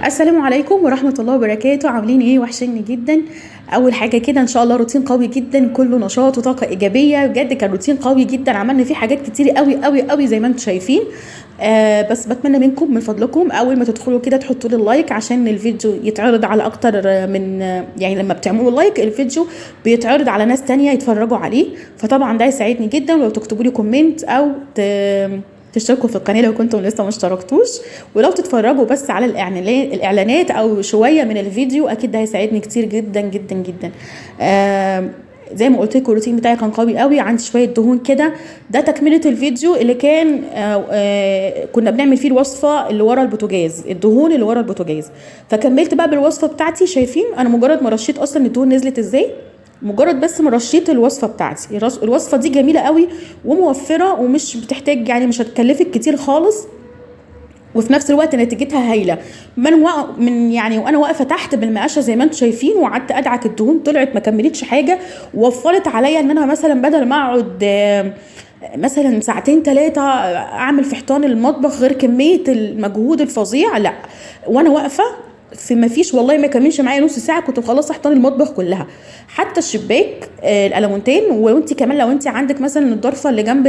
السلام عليكم ورحمة الله وبركاته. عاملين ايه؟ وحشني جدا. اول حاجة كده ان شاء الله روتين قوي جدا كله نشاط وطاقة ايجابية، بجد كان روتين قوي جدا، عملنا فيه حاجات كتير قوي قوي قوي زي ما انتم شايفين. بس بتمنى منكم من فضلكم اول ما تدخلوا كده تحطوا لي اللايك عشان الفيديو يتعرض على اكتر من يعني لما بتعملوا لايك الفيديو بيتعرض على ناس تانية يتفرجوا عليه، فطبعا ده يساعدني جدا. ولو تكتبوا لي كومنت او تشتركوا في القناه لو كنتم لسه ما اشتركتوش، ولو تتفرجوا بس على الاعلانات او شويه من الفيديو اكيد ده هيساعدني كتير جدا جدا جدا. زي ما قلت لكم الروتين بتاعي كان قوي قوي، عندي شويه دهون كده. ده تكمله الفيديو اللي كان كنا بنعمل فيه الوصفه اللي ورا البوتاجاز، الدهون اللي ورا البوتاجاز. فكملت بقى بالوصفه بتاعتي. شايفين انا مجرد ما رشيت اصلا الدهون نزلت ازاي، مجرد بس ما رشيت الوصفه بتاعتي. الوصفه دي جميله قوي وموفره ومش بتحتاج يعني مش هتكلفك كتير خالص، وفي نفس الوقت نتيجتها هايله. من يعني وانا واقفه تحت بالمقاشه زي ما انتم شايفين، وقعدت ادعك الدهون طلعت ما كملتش حاجه، ووفرت عليا ان انا مثلا بدل ما اقعد مثلا ساعتين 3 اعمل في حيطان المطبخ غير كميه المجهود الفظيع، لا وانا واقفه في ما فيش والله ما كملش معايا نص ساعه كنت مخلصه حيطان المطبخ كلها، حتى الشباك الالمونتين. وانت كمان لو انت عندك مثلا الضرفه اللي جنب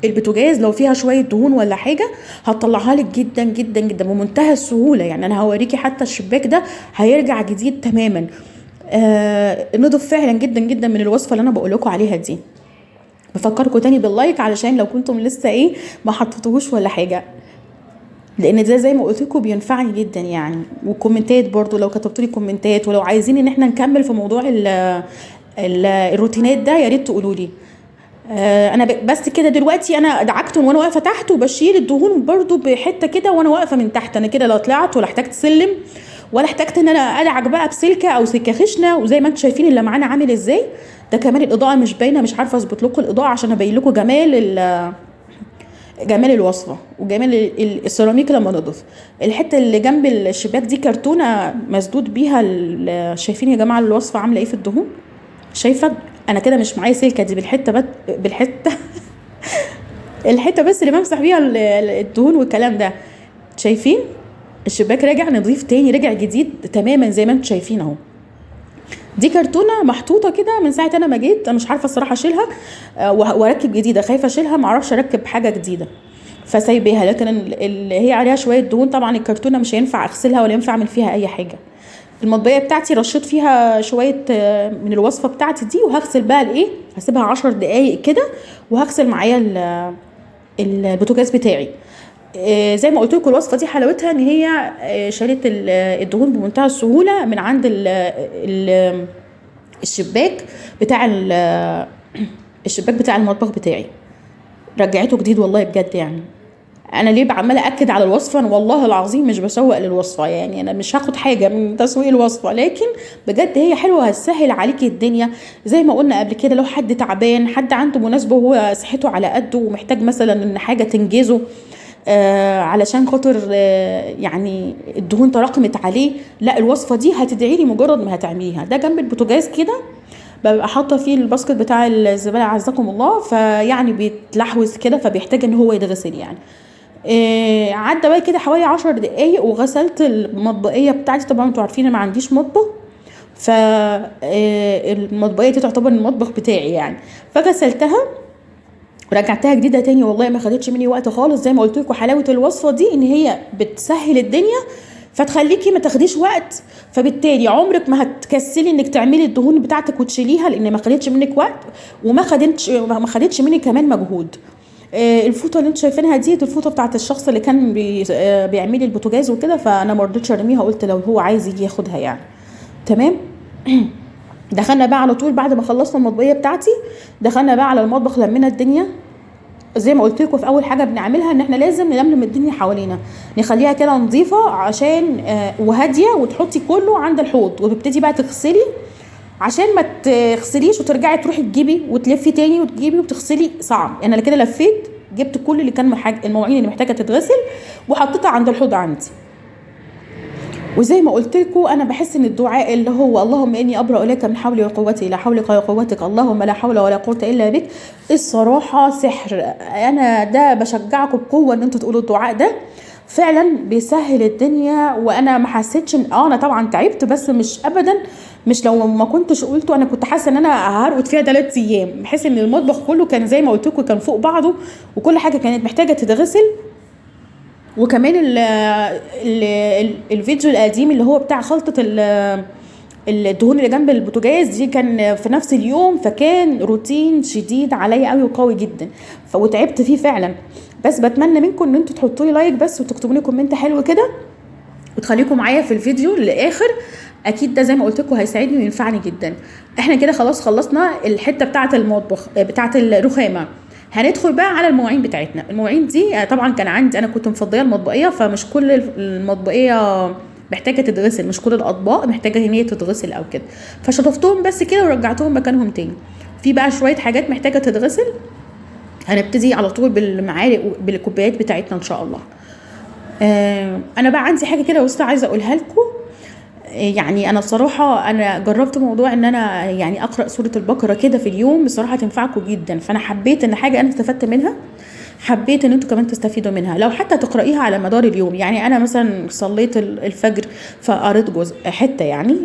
البوتاجاز لو فيها شويه دهون ولا حاجه هتطلعها لك جدا جدا جدا بمنتهى السهوله. يعني انا هوريكي حتى الشباك ده هيرجع جديد تماما. نضف فعلا جدا جدا من الوصفه اللي انا بقول لكم عليها دي. بفكركم تاني باللايك علشان لو كنتم لسه ما حطيتوهوش ولا حاجه، لان ده زي ما قلت لكم بينفعني جدا يعني. وكومنتات برضو لو كتبتوا لي كومنتات، ولو عايزين ان احنا نكمل في موضوع الروتينات ده يا ريت تقولوا لي. انا بس كده دلوقتي انا دعكتهم وانا واقفه تحت، وبشيل الدهون برضو بحته كده وانا واقفه من تحت. انا كده لا طلعت ولا احتجت سلم ولا احتجت ان انا ادعك بقى بسلكه او سكه خشنه. وزي ما انتم شايفين اللي معانا عامل ازاي. ده كمان الاضاءه مش باينه، مش عارفه اظبط لكم الاضاءه عشان ابين لكم جمال الوصفه وجمال السيراميك لما نضف. الحته اللي جنب الشباك دي كرتونه مسدود بيها. شايفين يا جماعه الوصفه عامله ايه في الدهون؟ شايفه انا كده مش معايا سلكه دي بالحته بالحته الحته بس اللي بمسح بيها الدهون والكلام ده. شايفين الشباك راجع نضيف تاني، رجع جديد تماما زي ما انتم شايفين اهو. دي كرتونه محطوطه كده من ساعه انا ما جيت، انا مش عارفه الصراحه اشيلها واركب جديده، خايفه اشيلها ما اعرفش اركب حاجه جديده فسايبيها. لكن اللي هي عليها شويه دهون طبعا الكرتونه مش هينفع اغسلها ولا ينفع اعمل فيها اي حاجه. المطبيه بتاعتي رشيت فيها شويه من الوصفه بتاعتي دي، وهغسل بقى هسيبها 10 دقايق كده وهغسل معايا البوتاجاز بتاعي. زي ما قلت لكم الوصفه دي حلاوتها ان هي شالت الدهون بمنتهى السهوله من عند الشباك بتاع الشباك بتاع المطبخ بتاعي، رجعته جديد والله بجد. يعني انا ليه عماله اكد على الوصفه؟ انا والله العظيم مش بسوق للوصفه، يعني انا مش هاخد حاجه من تسويق الوصفه، لكن بجد هي حلوه هتسهل عليكي الدنيا. زي ما قلنا قبل كده لو حد تعبان، حد عنده مناسبه وهو صحته على قده ومحتاج مثلا ان حاجه تنجزه علشان خاطر يعني الدهون تراكمت عليه، لا الوصفه دي هتدعي لي مجرد ما هتعمليها. ده جنب البوتاجاز كده ببقى حاطه فيه الباسكت بتاع الزباله عزكم الله، فيعني بيتلحوز كده فبيحتاج ان هو يتغسل يعني. عدى بقى كده حوالي 10 دقايق وغسلت المطبقيه بتاعتي. طبعا انتوا عارفين انا ما عنديش مطبخ، فالمطبقيه دي تعتبر المطبخ بتاعي يعني. فغسلتها ورجعتها جديده تاني، والله ما خدتش مني وقت خالص. زي ما قلت لكم حلاوه الوصفه دي ان هي بتسهل الدنيا فتخليكي ما تاخديش وقت، فبالتالي عمرك ما هتكسلي انك تعملي الدهون بتاعتك وتشيليها لان ما خدتش منك وقت وما خدتش منك كمان مجهود. الفوطه اللي انتوا شايفينها دي الفوطه بتاعت الشخص اللي كان بيعمل لي البوتاجاز وكده، فانا ما رضيتش ارميها، قلت لو هو عايز يجي ياخدها يعني. تمام. دخلنا بقى على طول بعد ما خلصنا المطبيه بتاعتي، دخلنا بقى على المطبخ لمينا الدنيا. زي ما قلت لكم في اول حاجه بنعملها ان احنا لازم نلملم الدنيا حوالينا، نخليها كده نظيفه عشان وهاديه، وتحطي كله عند الحوض وتبتدي بقى تغسلي عشان ما تغسليش وترجعي تروحي تجيبي وتلفي تاني وتجيبي وتغسلي، صعب. انا كده لفيت جبت كل اللي كان المواعين اللي محتاجه تتغسل وحطيتها عند الحوض عندي. وزي ما قلت لكم انا بحس ان الدعاء اللي هو اللهم اني ابرأ اليك من حولي وقوتي لا حولك ولا قوتك اللهم لا حول ولا قوه الا بك، الصراحه سحر. انا ده بشجعكم بقوه ان انتوا تقولوا الدعاء ده فعلا بيسهل الدنيا. وانا ما حسيتش ان انا طبعا تعبت، بس مش ابدا، مش لو ما كنتش قلته انا كنت حاسه ان انا هرقد فيها 3 ايام، بحيث ان المطبخ كله كان زي ما قلت لكم كان فوق بعضه، وكل حاجه كانت محتاجه تتغسل. وكمان الفيديو القديم اللي هو بتاع خلطه الدهون اللي جنب البوتاجاز دي كان في نفس اليوم، فكان روتين شديد عليا قوي وقوي جدا، وتعبت فيه فعلا. بس بتمنى منكم ان انتوا تحطوا لي لايك بس، وتكتبوا لي كومنت حلو كده، وتخليكم معايا في الفيديو للاخر. اكيد ده زي ما قلت لكم هيساعدني وينفعني جدا. احنا كده خلاص خلصنا الحته بتاعه المطبخ بتاعه الرخامه. هندخل بقى على المواعين بتاعتنا. المواعين دي طبعا كان عندي، انا كنت مفضيه المطبقيه، فمش كل المطبقيه محتاجه تتغسل، مش كل الاطباق محتاجه ان هي تتغسل او كده، فشطفتهم بس كده ورجعتهم مكانهم تاني. في بقى شويه حاجات محتاجه تتغسل، هنبتدي على طول بالمعالق بالكوبايات بتاعتنا ان شاء الله. انا بقى عندي حاجه كده بس عايزه اقولها لكم. يعني انا بصراحه انا جربت موضوع ان انا يعني اقرا سوره البقره كده في اليوم، بصراحه تنفعكم جدا. فانا حبيت ان حاجه انا استفدت منها، حبيت ان انتوا كمان تستفيدوا منها، لو حتى تقرايها على مدار اليوم. يعني انا مثلا صليت الفجر فقريت جزء حته، يعني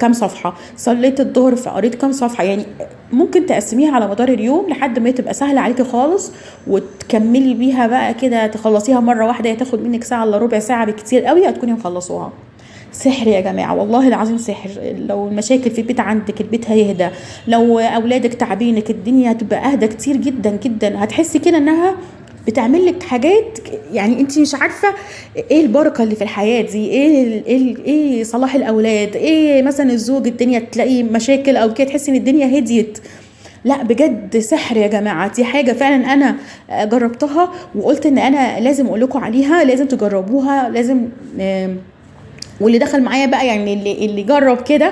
كام صفحه، صليت الظهر فقريت كام صفحه. يعني ممكن تقسميها على مدار اليوم لحد ما تبقى سهله عليكي خالص، وتكملي بيها بقى كده، تخلصيها مره واحده، تاخد منك ساعه الا ربع ساعه بالكتير قوي هتكوني مخلصوها. سحر يا جماعة، والله العظيم سحر. لو المشاكل في البيت عندك البيت هيهدى، لو أولادك تعبينك الدنيا هتبقى أهدى كتير جدا جدا. هتحسي كده إنها بتعمل لك حاجات، يعني انت مش عارفه ايه البركه اللي في الحياه دي، ايه صلاح الاولاد، ايه مثلا الزوج الدنيا تلاقي مشاكل او كده تحسي ان الدنيا هديت. لا بجد سحر يا جماعه، دي حاجه فعلا انا جربتها وقلت ان انا لازم اقول لكم عليها، لازم تجربوها، لازم. واللي دخل معايا بقى يعني اللي جرب كده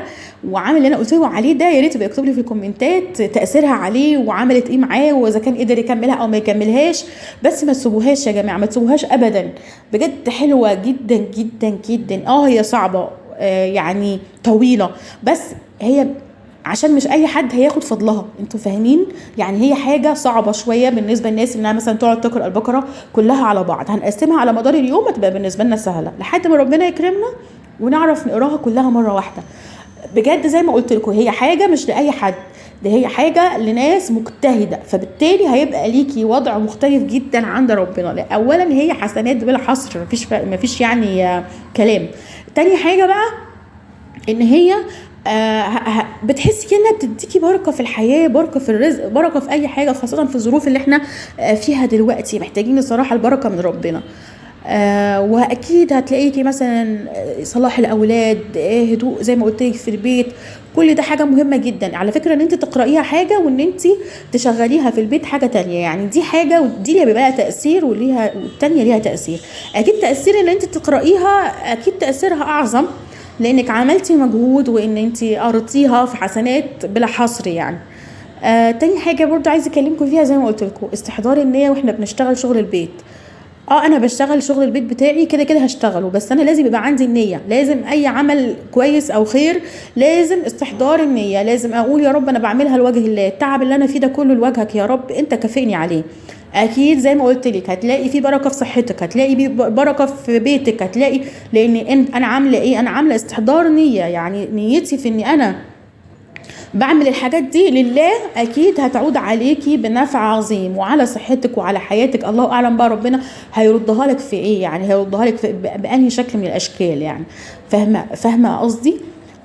وعامل اللي انا قلت له عليه ده، يا ريت يبقى يكتب لي في الكومنتات تاثيرها عليه وعملت ايه معاه، واذا كان قدر يكملها او ما يكملهاش. بس ما تسيبوهاش يا جماعه، ما تسيبوهاش ابدا، بجد حلوه جدا جدا جدا. هي صعبه، يعني طويله، بس هي عشان مش اي حد هياخد فضلها، انتوا فاهمين؟ يعني هي حاجه صعبه شويه بالنسبه للناس انها مثلا تقعد تقرا البقره كلها على بعض. هنقسمها على مدار اليوم هتبقى بالنسبه لنا سهله لحد ما ربنا يكرمنا ونعرف نقراها كلها مره واحده. بجد زي ما قلت لكم هي حاجه مش لاي حد، ده هي حاجه لناس مجتهده، فبالتالي هيبقى ليكي وضع مختلف جدا عند ربنا. اولا هي حسنات بلا حصر، مفيش يعني كلام. تاني حاجه بقى ان هي بتحسي كأنها بتديكي بركه في الحياه، بركه في الرزق، بركه في اي حاجه، خاصه في الظروف اللي احنا فيها دلوقتي محتاجين الصراحه البركه من ربنا. واكيد هتلاقيكي مثلا صلاح الاولاد، هدوء زي ما قلت لك في البيت، كل ده حاجه مهمه جدا على فكره. ان انت تقرايها حاجه وان انت تشغليها في البيت حاجه تانية، يعني دي حاجه ودي بيبقى لها تاثير والتانية ليها تاثير. اكيد تاثير ان انت تقرايها اكيد تاثيرها اعظم، لانك عملتي مجهود وان انت قريتيها في حسنات بلا حصر يعني. تاني حاجه برضو عايزه اكلمكم فيها زي ما قلت لكم، استحضار النيه واحنا بنشتغل شغل البيت. انا بشتغل شغل البيت بتاعي كده كده هشتغله، بس انا لازم يبقى عندي النيه. لازم اي عمل كويس او خير لازم استحضار النيه، لازم اقول يا رب انا بعملها لوجه الله، التعب اللي انا فيه ده كله لوجهك يا رب، انت كافئني عليه. اكيد زي ما قلت لك هتلاقي في بركه في صحتك، هتلاقي بركه في بيتك، هتلاقي، لان انا عامله ايه، انا عامله استحضار نيه، يعني نيتي في اني انا بعمل الحاجات دي لله، اكيد هتعود عليكي بنفع عظيم وعلى صحتك وعلى حياتك. الله اعلم بقى ربنا هيردها لك في ايه، يعني هيردها لك بأنهي شكل من الاشكال يعني. فاهمه قصدي؟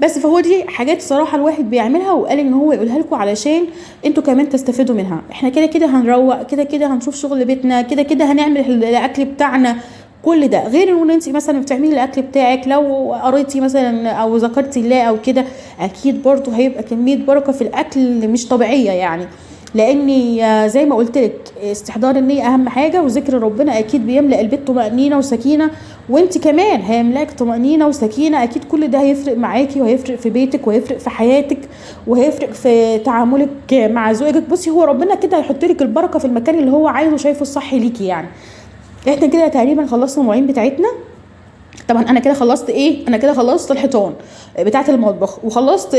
بس فهو دي حاجات صراحه الواحد بيعملها وقال ان هو يقولها لكم علشان انتوا كمان تستفيدوا منها. احنا كده كده هنروق، كده كده هنشوف شغل بيتنا، كده كده هنعمل الاكل بتاعنا، كل ده غير ان انت مثلا بتعملي الاكل بتاعك. لو قريتي مثلا او ذكرتي الله او كده اكيد برضو هيبقى كميه بركه في الاكل مش طبيعيه يعني. لاني زي ما قلت لك استحضار النيه اهم حاجه، وذكر ربنا اكيد بيملا البيت طمانينه وسكينه، وانت كمان هيملاك طمانينه وسكينه. اكيد كل ده هيفرق معاكي وهيفرق في بيتك وهيفرق في حياتك وهيفرق في تعاملك مع زوجك. بصي هو ربنا كده هيحط لك البركه في المكان اللي هو عايزه شايفه الصح ليكي يعني. احنا كده تقريبا خلصنا المواعين بتاعتنا. طبعا انا كده خلصت ايه، انا كده خلصت الحيطان بتاعه المطبخ، وخلصت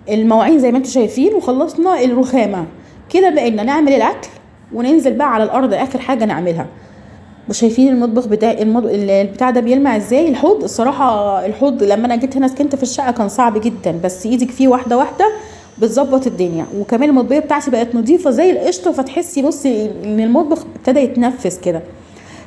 المواعين زي ما انتم شايفين، وخلصنا الرخامه. كده بقينا نعمل الاكل وننزل بقى على الارض اخر حاجه نعملها. وشايفين المطبخ بتاعي البتاع ده بيلمع ازاي. الحوض الصراحه، الحوض لما انا جيت هنا سكنت في الشقه كان صعب جدا، بس ايدك فيه واحده واحده بتظبط الدنيا. وكمان المطبخه بتاعتي بقت نظيفه زي القشطه، فتحسي بصي ان المطبخ ابتدى يتنفس كده.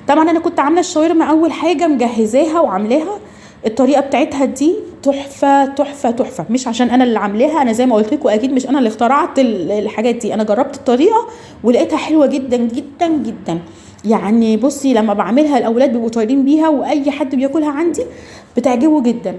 طبعا انا كنت عامله الشاورما اول حاجه مجهزاها وعاملاها. الطريقه بتاعتها دي تحفه تحفه تحفه، مش عشان انا اللي عاملاها، انا زي ما قلت لكم اكيد مش انا اللي اخترعت الحاجات دي، انا جربت الطريقه ولقيتها حلوه جدا جدا جدا. يعني بصي لما بعملها الاولاد بيبقوا طايرين بيها، واي حد بياكلها عندي بتعجبه جدا.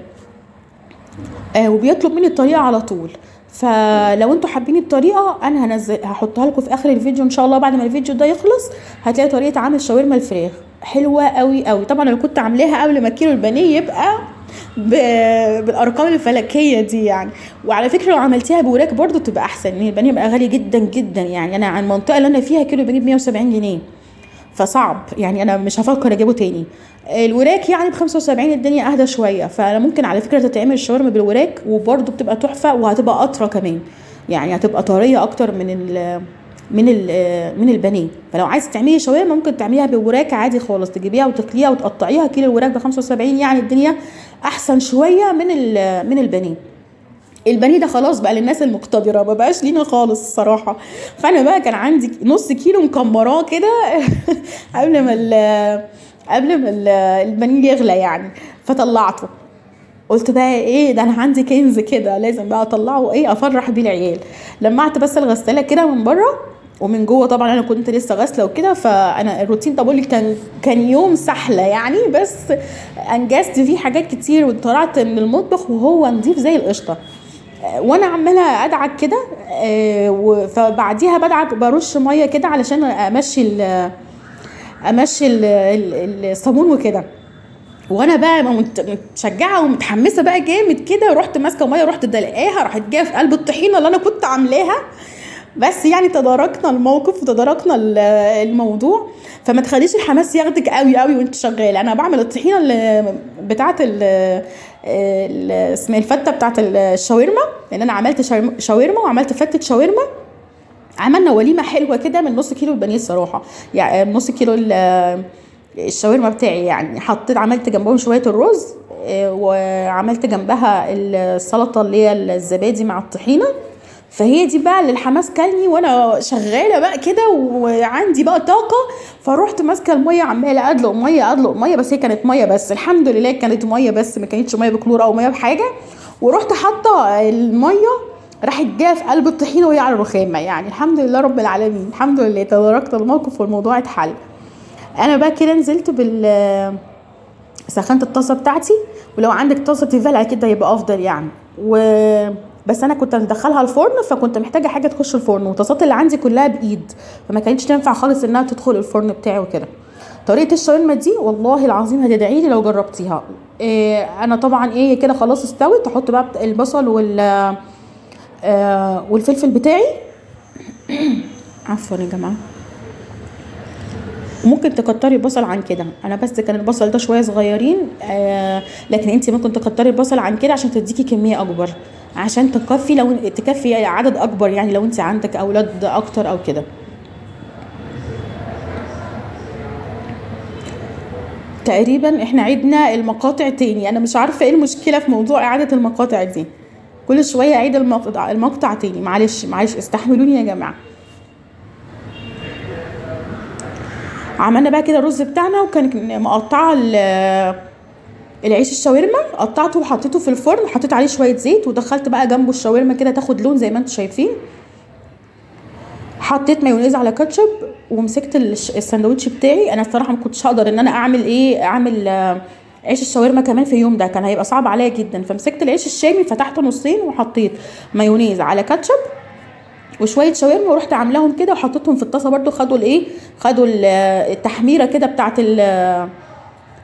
وبيطلب مني الطريقه على طول. فلو انتوا حابين الطريقه انا هحطها لكم في اخر الفيديو ان شاء الله. بعد ما الفيديو ده يخلص هتلاقي طريقه عمل شاورما الفراخ حلوه قوي قوي. طبعا انا كنت عاملاها قبل ما كيلو البانيه يبقى بالارقام الفلكيه دي يعني. وعلى فكره لو عملتيها بوراك برضو تبقى احسن، لان البانيه بقى غالي جدا جدا. يعني انا عن المنطقه اللي انا فيها كيلو البانيه ب 170 جنيه، فصعب يعني انا مش هفكر اجيبه تاني. الوراك يعني ب 75 الدنيا اهدى شويه، فانا ممكن على فكره تتعمل الشاورما بالوراك وبرده بتبقى تحفه، وهتبقى اطرى كمان، يعني هتبقى طريه اكتر من البانيه. فلو عايزه تعملي شاورما ممكن تعمليها بالوراك عادي خالص، تجيبيها وتقليها وتقطعيها. كيلو الوراك ب 75 يعني الدنيا احسن شويه من البانيه. البانيه ده خلاص بقى للناس المقتدره، ما بقاش لينا خالص الصراحه. فانا بقى كان عندي نص كيلو مكمراه كده قبل ما البانيه يغلى يعني، فطلعته. قلت بقى ايه ده، انا عندي كنز كده لازم بقى اطلعه، ايه افرح بيه العيال. لمعت بس الغساله كده من بره، ومن جوه طبعا انا كنت لسه غاسله وكده. فانا الروتين ده بقول كان يوم سحله يعني، بس انجزت فيه حاجات كتير وطلعت من المطبخ وهو نظيف زي القشطه. وانا عماله ادعك كده. فبعديها بدعك برش ميه كده علشان امشي الصابون وكده. وانا بقى متشجعه ومتحمسه بقى جامد كده، رحت ماسكه ميه، رحت دلقاها، راحت جايه في قلب الطحينه اللي انا كنت عاملاها. بس يعني تداركنا الموقف وتداركنا الموضوع. فما تخليش الحماس ياخدك قوي قوي وانت شغاله. انا بعمل الطحينه بتاعه اسمها الفته بتاعه الشاورما، لان انا عملت شاورما وعملت فته شاورما. عملنا وليمه حلوه كده من نص كيلو البانيه الصراحه، يعني نص كيلو الشاورما بتاعي. يعني عملت جنبهم شويه الرز، وعملت جنبها السلطه اللي هي الزبادي مع الطحينه. فهي دي بقى اللي الحماس كلني وانا شغاله بقى كده وعندي بقى طاقه. فروحت ماسكه الميه عماله ادلق ميه، بس هي كانت ميه بس، الحمد لله كانت ميه بس، ما كانتش ميه بكلور او ميه بحاجه. ورحت حاطه الميه، راحت جايه في قلب الطحينه وهي على الرخامه. يعني الحمد لله رب العالمين، الحمد لله تداركت الموقف والموضوع اتحل. انا بقى كده نزلت سخنت الطاسه بتاعتي، ولو عندك طاسه تيفال كده يبقى افضل يعني. بس انا كنت مدخلها الفرن، فكنت محتاجه حاجه تخش الفرن، والطاسات اللي عندي كلها بايد، فما كانتش تنفع خالص انها تدخل الفرن بتاعي وكده. طريقه الشاورما دي والله العظيم هتدعي لي لو جربتيها. انا طبعا كده خلاص استوت. احط بقى البصل والفلفل بتاعي. عفوا يا جماعه، ممكن تكتري البصل عن كده، انا بس كان البصل ده شويه صغيرين. لكن انت ممكن تكتري البصل عن كده عشان تديكي كميه اكبر، عشان تكفي عدد اكبر، يعني لو انت عندك اولاد اكتر او كده. تقريبا احنا عيدنا المقاطع تاني، انا مش عارفه ايه المشكله في موضوع اعاده المقاطع دي، كل شويه اعيد المقطع تاني. معلش استحملوني يا جماعه. عملنا بقى كده الرز بتاعنا، وكان مقطعه العيش الشاورما، قطعته وحطيته في الفرن، حطيت عليه شويه زيت، ودخلت بقى جنبه الشاورما كده تاخد لون زي ما انتم شايفين. حطيت مايونيز على كاتشب، ومسكت الساندوتش بتاعي. انا الصراحه ما كنتش هقدر ان انا اعمل عيش الشاورما كمان في اليوم ده، كان هيبقى صعب عليا جدا. فمسكت العيش الشامي فتحته نصين، وحطيت مايونيز على كاتشب وشويه شاورما، ورحت عاملاهم كده وحطيتهم في الطاسه برده. خدوا التحميره كده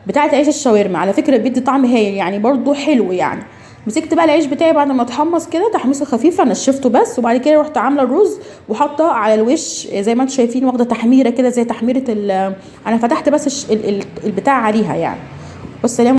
بتاعه عيش الشاورما. على فكره بيدي طعم هايل يعني، برده حلو يعني. مسكت بقى العيش بتاعي بعد ما اتحمص كده تحميصه خفيفه، نشفته بس، وبعد كده رحت عامله الرز وحاطه على الوش زي ما انتم شايفين، واخده تحميره كده زي تحميره انا فتحت بس البتاع عليها يعني. والسلام.